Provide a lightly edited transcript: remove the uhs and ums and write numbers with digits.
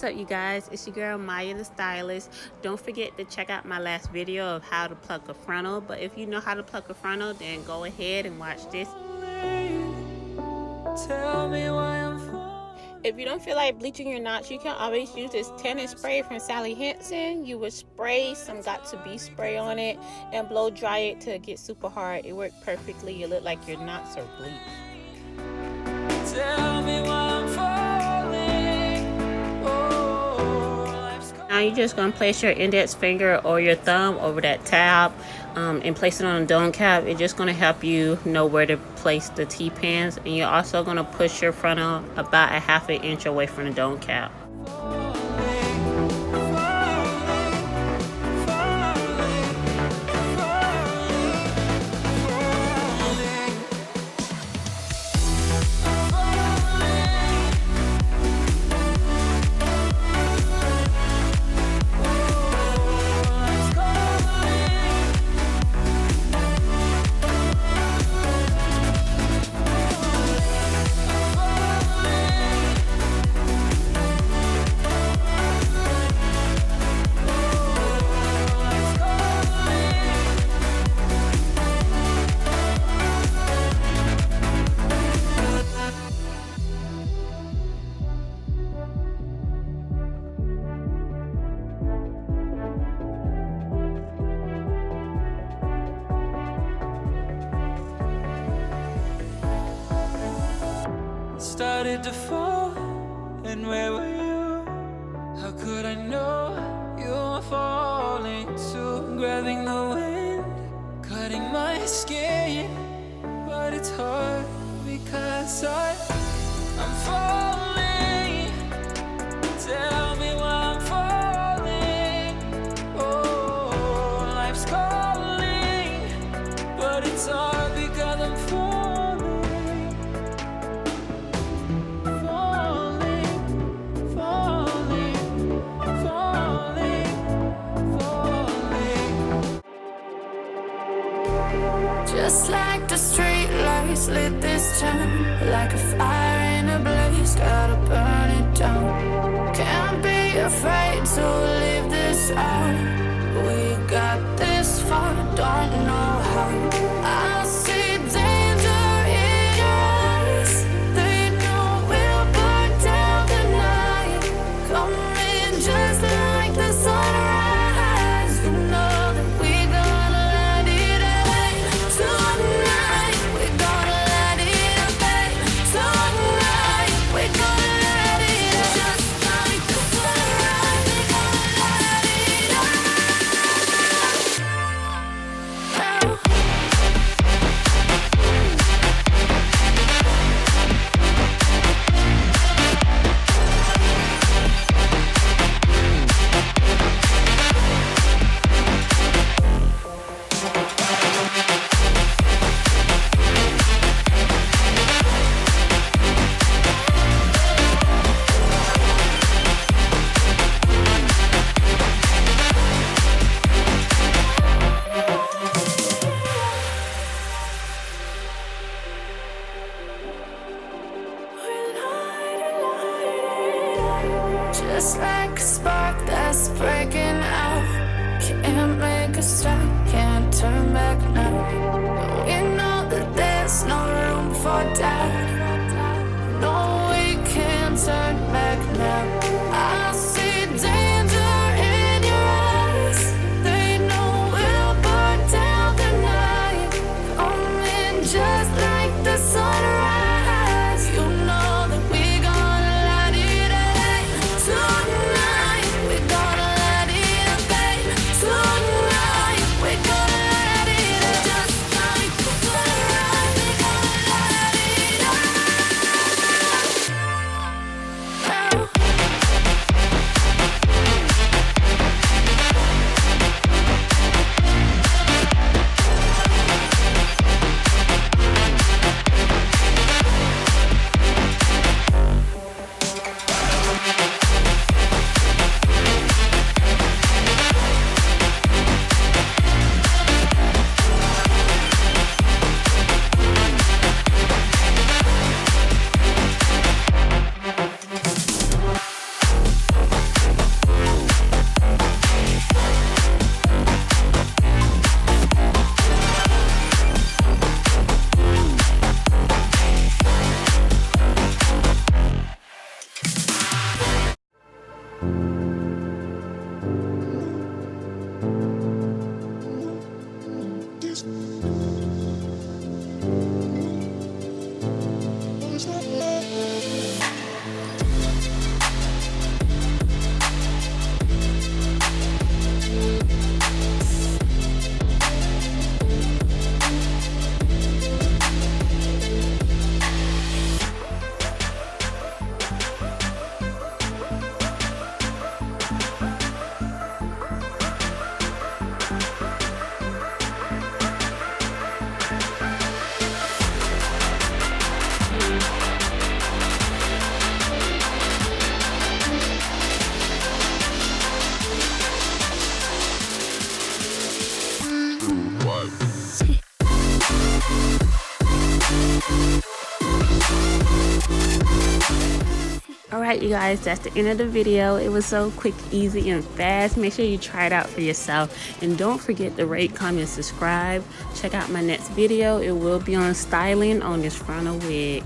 up, you guys? It's your girl Maya the stylist. Don't forget to check out my last video of how to pluck a frontal, but if you know how to pluck a frontal, then go ahead and watch this. Tell me why I'm falling. If you don't feel like bleaching your knots, you can always use this tannin spray from Sally Hansen. You would spray some got to be spray on it and blow dry it till it gets super hard. It worked perfectly. You look like your knots are bleached. Tell me why I'm falling. Oh, now you're just going to place your index finger or your thumb over that tab and place it on a dome cap. It's just going to help you know where to place the T-pins. And you're also going to push your frontal about a ½ an inch away from the dome cap. Started to fall, and where were you? How could I know you were falling too? Grabbing the wind, cutting my skin, but it's hard because I'm falling. Tell me why I'm falling. Oh, life's calling, but it's hard because I'm falling. Just like the street lights lit this town, like a fire in a blaze, gotta burn it down. Can't be afraid to leave this out. We got this far, don't know how. I see danger in your eyes. They know we'll burn down the night. Coming just like the sunrise. You know that we're gonna let it out. Tonight, we're gonna let it out. Tonight, we're gonna let it out. Just like the sunrise, we're gonna let it out. Just like a spark that's breaking out. Can't make a stop, can't turn back now. We know that there's no room for doubt. No, we can't turn back now. I see danger in your eyes. They know we'll burn down the night. Coming just like the sunrise. You know that we're gonna let it out. Tonight, we're gonna let it out. Tonight, we're Alright, you guys, that's the end of the video. It was so quick, easy, and fast. Make sure you try it out for yourself. And don't forget to rate, comment, subscribe. Check out my next video. It will be on styling on this frontal wig.